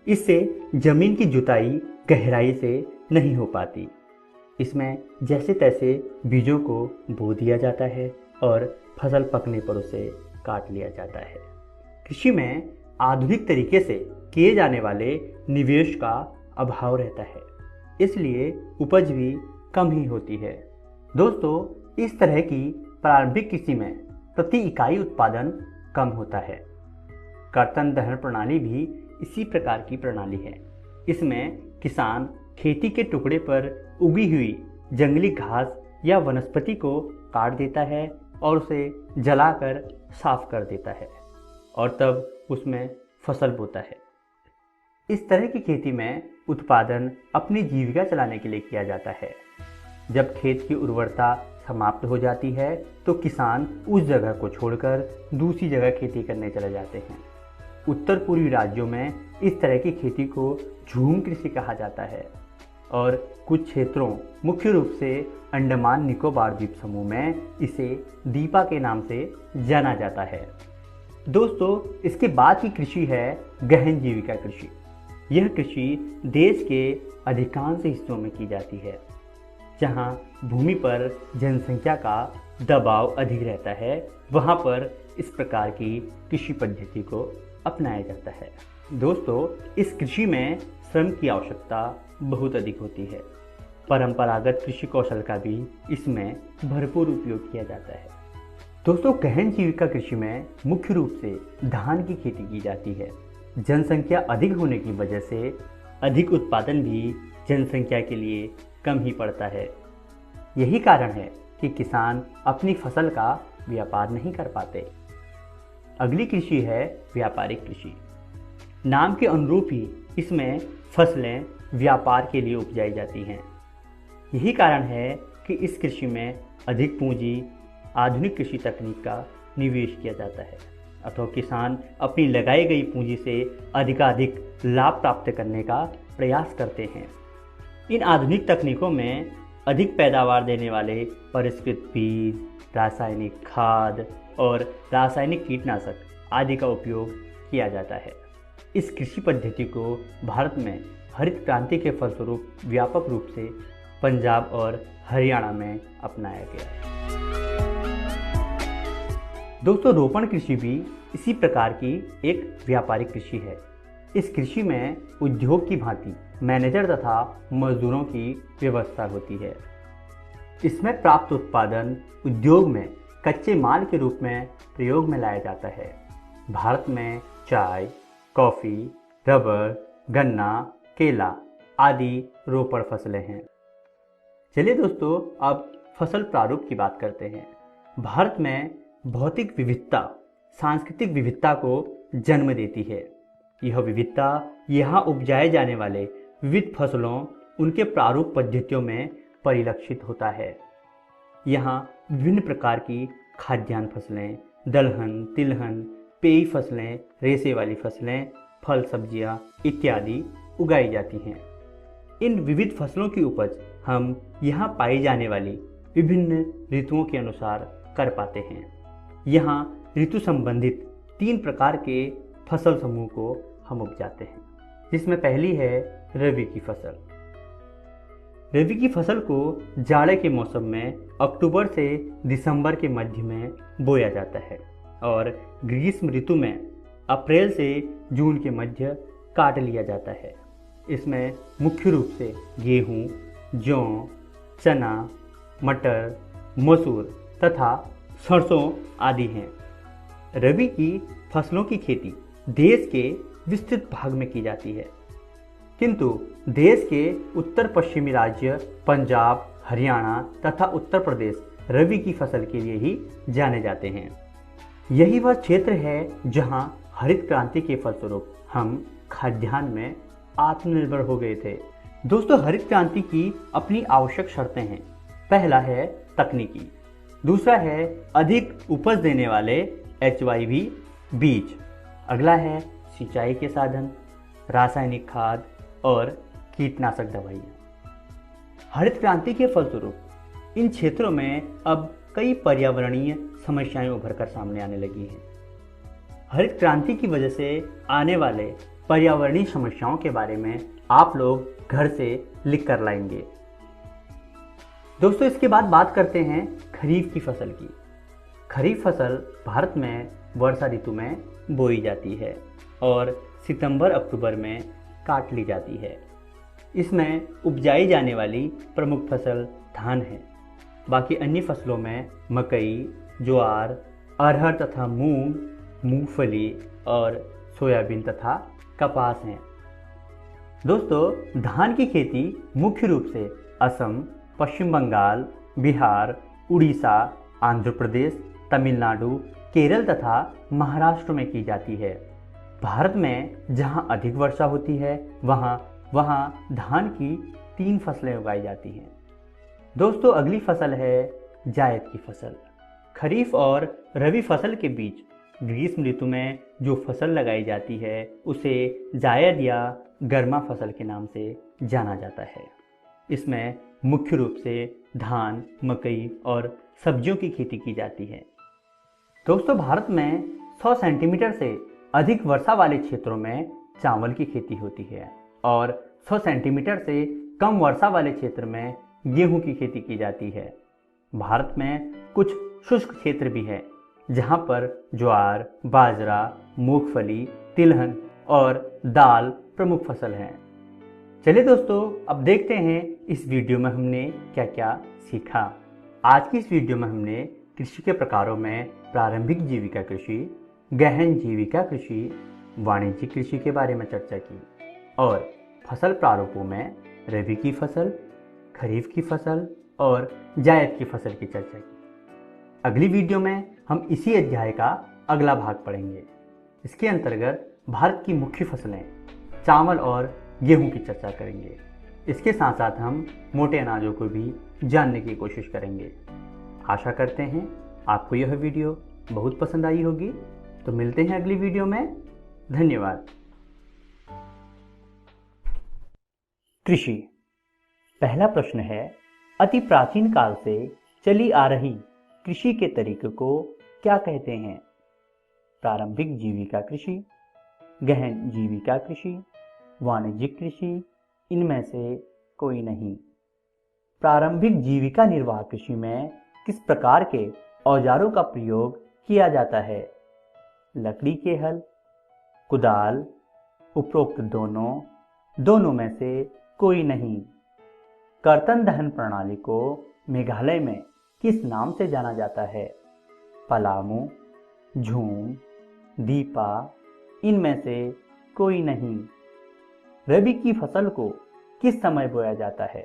H: इससे जमीन की जुताई गहराई से नहीं हो पाती। इसमें जैसे तैसे बीजों को बो दिया जाता है और फसल पकने पर उसे काट लिया जाता है। कृषि में आधुनिक तरीके से किए जाने वाले निवेश का अभाव रहता है, इसलिए उपज भी कम ही होती है। दोस्तों, इस तरह की प्रारंभिक कृषि में प्रति इकाई उत्पादन कम होता है। कर्तन दहन प्रणाली भी इसी प्रकार की प्रणाली है। इसमें किसान खेती के टुकड़े पर उगी हुई जंगली घास या वनस्पति को काट देता है और उसे जलाकर साफ कर देता है और तब उसमें फसल बोता है। इस तरह की खेती में उत्पादन अपनी जीविका चलाने के लिए किया जाता है। जब खेत की उर्वरता समाप्त हो जाती है तो किसान उस जगह को छोड़कर दूसरी जगह खेती करने चले जाते हैं। उत्तर पूर्वी राज्यों में इस तरह की खेती को झूम कृषि कहा जाता है और कुछ क्षेत्रों, मुख्य रूप से अंडमान निकोबार द्वीप समूह में इसे दीपा के नाम से जाना जाता है। दोस्तों, इसके बाद की कृषि है गहन जीविका कृषि। यह कृषि देश के अधिकांश हिस्सों में की जाती है, जहां भूमि पर जनसंख्या का दबाव अधिक रहता है। वहां पर इस प्रकार की कृषि पद्धति को अपनाया जाता है। दोस्तों, इस कृषि में श्रम की आवश्यकता बहुत अधिक होती है। परंपरागत कृषि कौशल का भी इसमें भरपूर उपयोग किया जाता है। दोस्तों, गहन जीविका कृषि में मुख्य रूप से धान की खेती की जाती है। जनसंख्या अधिक होने की वजह से अधिक उत्पादन भी जनसंख्या के लिए कम ही पड़ता है। यही कारण है कि किसान अपनी फसल का व्यापार नहीं कर पाते। अगली कृषि है व्यापारिक कृषि। नाम के अनुरूप ही इसमें फसलें व्यापार के लिए उपजाई जाती हैं। यही कारण है कि इस कृषि में अधिक पूंजी, आधुनिक कृषि तकनीक का निवेश किया जाता है अथवा किसान अपनी लगाई गई पूंजी से अधिकाधिक लाभ प्राप्त करने का प्रयास करते हैं। इन आधुनिक तकनीकों में अधिक पैदावार देने वाले परिष्कृत बीज, रासायनिक खाद और रासायनिक कीटनाशक आदि का उपयोग किया जाता है। इस कृषि पद्धति को भारत में हरित क्रांति के फलस्वरूप व्यापक रूप से पंजाब और हरियाणा में अपनाया गया है। दोस्तों, रोपण कृषि भी इसी प्रकार की एक व्यापारिक कृषि है। इस कृषि में उद्योग की भांति मैनेजर तथा मजदूरों की व्यवस्था होती है। इसमें प्राप्त उत्पादन उद्योग में कच्चे माल के रूप में प्रयोग में लाया जाता है। भारत में चाय, कॉफ़ी, रबर, गन्ना, केला आदि रोपण फसलें हैं। चलिए दोस्तों, अब फसल प्रारूप की बात करते हैं। भारत में भौतिक विविधता सांस्कृतिक विविधता को जन्म देती है। यह विविधता यहाँ उपजाए जाने वाले विविध फसलों, उनके प्रारूप पद्धतियों में परिलक्षित होता है। यहाँ विभिन्न प्रकार की खाद्यान्न फसलें, दलहन, तिलहन, पेय फसलें, रेशे वाली फसलें, फल सब्जियाँ इत्यादि उगाई जाती हैं। इन विविध फसलों की उपज हम यहाँ पाई जाने वाली विभिन्न ऋतुओं के अनुसार कर पाते हैं। यहाँ ऋतु संबंधित 3 प्रकार के फसल समूह को हम उपजाते हैं, जिसमें पहली है रबी की फसल। रबी की फसल को जाड़े के मौसम में अक्टूबर से दिसंबर के मध्य में बोया जाता है और ग्रीष्म ऋतु में अप्रैल से जून के मध्य काट लिया जाता है। इसमें मुख्य रूप से गेहूँ, जौ, चना, मटर, मसूर तथा सरसों आदि हैं। रबी की फसलों की खेती देश के विस्तृत भाग में की जाती है, किंतु देश के उत्तर पश्चिमी राज्य पंजाब, हरियाणा तथा उत्तर प्रदेश रबी की फसल के लिए ही जाने जाते हैं। यही वह क्षेत्र है जहां हरित क्रांति के फलस्वरूप हम खाद्यान्न में आत्मनिर्भर हो गए थे। दोस्तों, हरित क्रांति की अपनी आवश्यक शर्तें हैं। पहला है तकनीकी, दूसरा है अधिक उपज देने वाले HYV बीज, अगला है सिंचाई के साधन, रासायनिक खाद और कीटनाशक दवाइयाँ। हरित क्रांति के फलस्वरूप इन क्षेत्रों में अब कई पर्यावरणीय समस्याएं उभरकर सामने आने लगी हैं। हरित क्रांति की वजह से आने वाले पर्यावरणीय समस्याओं के बारे में आप लोग घर से लिख कर लाएंगे। दोस्तों, इसके बाद बात करते हैं खरीफ की फसल की। खरीफ फसल भारत में वर्षा ऋतु में बोई जाती है और सितंबर अक्टूबर में काट ली जाती है। इसमें उपजाई जाने वाली प्रमुख फसल धान है। बाकी अन्य फसलों में मकई, ज्वार, अरहर तथा मूंग, मूंगफली और सोयाबीन तथा कपास हैं। दोस्तों, धान की खेती मुख्य रूप से असम, पश्चिम बंगाल, बिहार, उड़ीसा, आंध्र प्रदेश, तमिलनाडु, केरल तथा महाराष्ट्र में की जाती है। भारत में जहां अधिक वर्षा होती है वहां धान की 3 फसलें उगाई जाती हैं। दोस्तों, अगली फसल है जायद की फसल। खरीफ और रबी फसल के बीच ग्रीष्म ऋतु में जो फसल लगाई जाती है उसे जायद या गर्मा फसल के नाम से जाना जाता है। इसमें मुख्य रूप से धान, मकई और सब्जियों की खेती की जाती है। दोस्तों, भारत में 100 सेंटीमीटर से अधिक वर्षा वाले क्षेत्रों में चावल की खेती होती है और 100 सेंटीमीटर से कम वर्षा वाले क्षेत्र में गेहूं की खेती की जाती है। भारत में कुछ शुष्क क्षेत्र भी है जहां पर ज्वार, बाजरा, मूंगफली, तिलहन और दाल प्रमुख फसल हैं। चलिए दोस्तों, अब देखते हैं इस वीडियो में हमने क्या क्या सीखा। आज की इस वीडियो में हमने कृषि के प्रकारों में प्रारंभिक जीविका कृषि, गहन जीविका कृषि, वाणिज्यिक कृषि के बारे में चर्चा की और फसल प्रारूपों में रबी की फसल, खरीफ की फसल और जायद की फसल की चर्चा की। अगली वीडियो में हम इसी अध्याय का अगला भाग पढ़ेंगे। इसके अंतर्गत भारत की मुख्य फसलें चावल और गेहूं की चर्चा करेंगे। इसके साथ साथ हम मोटे अनाजों को भी जानने की कोशिश करेंगे। आशा करते हैं आपको यह वीडियो बहुत पसंद आई होगी। तो मिलते हैं अगली वीडियो में। धन्यवाद। कृषि। पहला प्रश्न है, अति प्राचीन काल से चली आ रही कृषि के तरीके को क्या कहते हैं? प्रारंभिक जीविका कृषि, गहन जीविका कृषि, वाणिज्यिक कृषि, इनमें से कोई नहीं। प्रारंभिक जीविका निर्वाह कृषि में किस प्रकार के औजारों का प्रयोग किया जाता है? लकड़ी के हल, कुदाल, उपरोक्त दोनों में से कोई नहीं। कर्तन दहन प्रणाली को मेघालय में किस नाम से जाना जाता है? पलामू, झूम, दीपा, इनमें से कोई नहीं। रबी की फसल को किस समय बोया जाता है?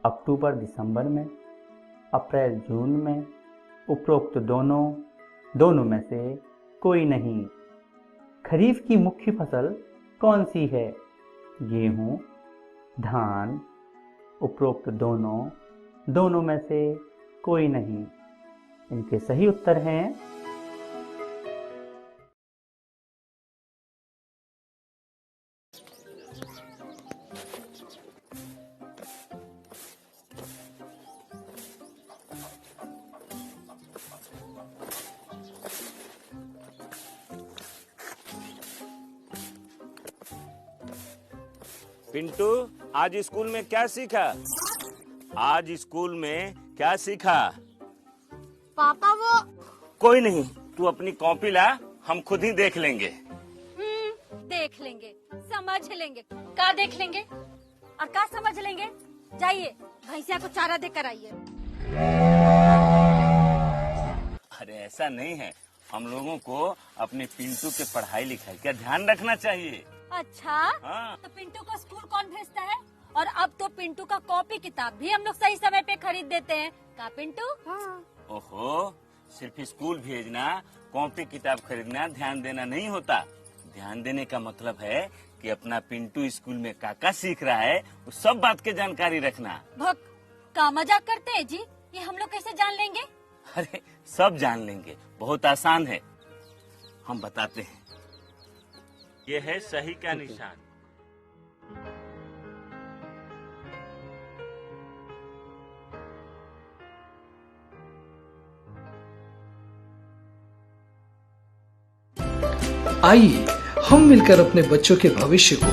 H: अक्टूबर दिसंबर में, अप्रैल जून में, उपरोक्त दोनों में से कोई नहीं। खरीफ की मुख्य फसल कौन सी है? गेहूं, धान, उपरोक्त दोनों में से कोई नहीं। इनके सही उत्तर हैं
I: पिंटू, आज स्कूल में क्या सीखा? आज स्कूल में क्या सीखा?
J: पापा वो
I: कोई नहीं, तू अपनी कॉपी ला, हम खुद ही देख लेंगे।
J: देख लेंगे, समझ लेंगे। क्या देख लेंगे और क्या समझ लेंगे? जाइए भैंसिया को चारा देकर आइए।
I: अरे ऐसा नहीं है, हम लोगों को अपने पिंटू के पढ़ाई लिखाई का ध्यान रखना चाहिए।
J: अच्छा
I: हाँ।
J: तो पिंटू को स्कूल कौन भेजता है? और अब तो पिंटू का कॉपी किताब भी हम लोग सही समय पे खरीद देते हैं। का पिंटू? हाँ।
I: ओहो, सिर्फ स्कूल भेजना, कॉपी किताब खरीदना, ध्यान देना नहीं होता। ध्यान देने का मतलब है कि अपना पिंटू स्कूल में क्या सीख रहा है, उस सब बात की जानकारी रखना।
J: भक, का मजाक करते हैं जी? ये हम लोग कैसे जान लेंगे?
I: अरे सब जान लेंगे, बहुत आसान है, हम बताते हैं। ये है सही का निशान।
K: आइए हम मिलकर अपने बच्चों के भविष्य को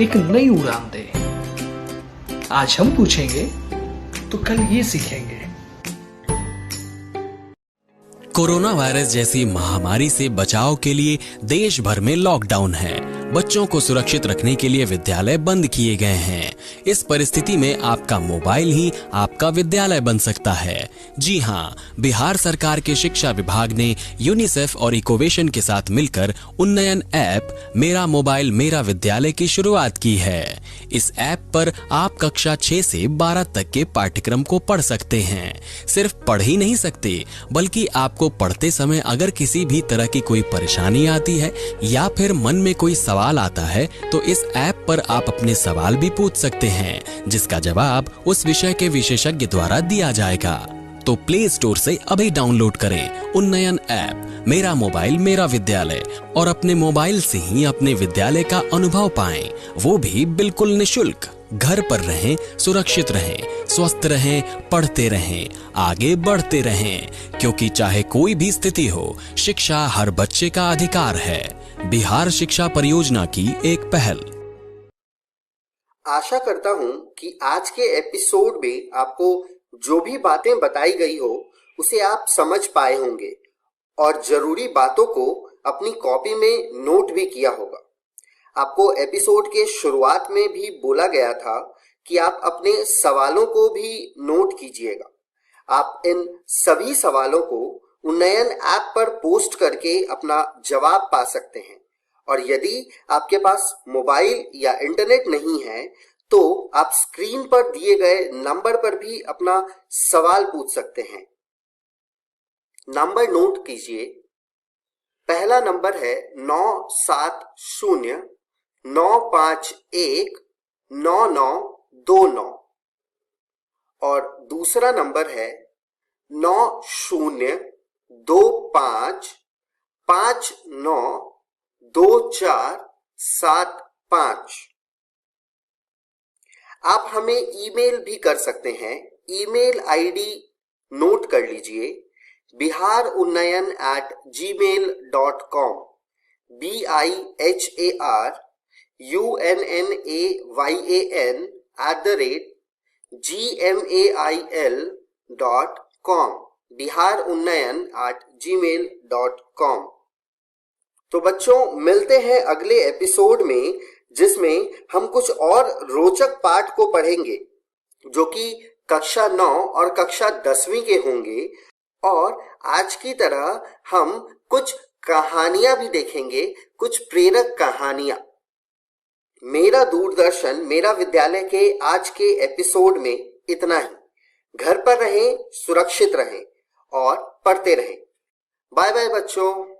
K: एक नई उड़ान दें। आज हम पूछेंगे तो कल ये सीखेंगे।
L: कोरोना वायरस जैसी महामारी से बचाव के लिए देश भर में लॉकडाउन है। बच्चों को सुरक्षित रखने के लिए विद्यालय बंद किए गए हैं। इस परिस्थिति में आपका मोबाइल ही आपका विद्यालय बन सकता है। जी हाँ, बिहार सरकार के शिक्षा विभाग ने यूनिसेफ और इकोवेशन के साथ मिलकर उन्नयन ऐप मेरा मोबाइल मेरा विद्यालय की शुरुआत की है। इस ऐप पर आप कक्षा 6 से 12 तक के पाठ्यक्रम को पढ़ सकते हैं। सिर्फ पढ़ ही नहीं सकते, बल्कि आपको पढ़ते समय अगर किसी भी तरह की कोई परेशानी आती है या फिर मन में कोई सवाल आता है तो इस ऐप पर आप अपने सवाल भी पूछ सकते हैं, जिसका जवाब उस विषय के विशेषज्ञ द्वारा दिया जाएगा। तो प्ले स्टोर से अभी डाउनलोड करें उन्नयन ऐप मेरा मोबाइल मेरा विद्यालय और अपने मोबाइल से ही अपने विद्यालय का अनुभव पाएं, वो भी बिल्कुल निशुल्क। घर पर रहें, सुरक्षित रहें, स्वस्थ रहें, पढ़ते रहें, आगे बढ़ते रहें, क्योंकि चाहे कोई भी स्थिति हो, शिक्षा हर बच्चे का अधिकार है। बिहार शिक्षा परियोजना की एक पहल।
A: आशा करता हूं कि आज के एपिसोड में आपको जो भी बातें बताई गई हो उसे आप समझ पाए होंगे और जरूरी बातों को अपनी कॉपी में नोट भी किया होगा। आपको एपिसोड के शुरुआत में भी बोला गया था कि आप अपने सवालों को भी नोट कीजिएगा। आप इन सभी सवालों को उन्नयन ऐप पर पोस्ट करके अपना जवाब पा सकते हैं और यदि आपके पास मोबाइल या इंटरनेट नहीं है तो आप स्क्रीन पर दिए गए नंबर पर भी अपना सवाल पूछ सकते हैं। नंबर नोट कीजिए। पहला नंबर है 970-951-9929 और दूसरा नंबर है 9025592475। आप हमें ईमेल भी कर सकते हैं। ईमेल आईडी नोट कर लीजिए, biharunnyan@gmail.com biharunnyan@gmail.com biharunnyan@gmail.com। तो बच्चों, मिलते हैं अगले एपिसोड में, जिसमें हम कुछ और रोचक पाठ को पढ़ेंगे जो कि कक्षा 9 और कक्षा 10वीं के होंगे। और आज की तरह हम कुछ कहानियां भी देखेंगे, कुछ प्रेरक कहानियां। मेरा दूरदर्शन मेरा विद्यालय के आज के एपिसोड में इतना ही। घर पर रहें, सुरक्षित रहें और पढ़ते रहें। बाय बाय बच्चों।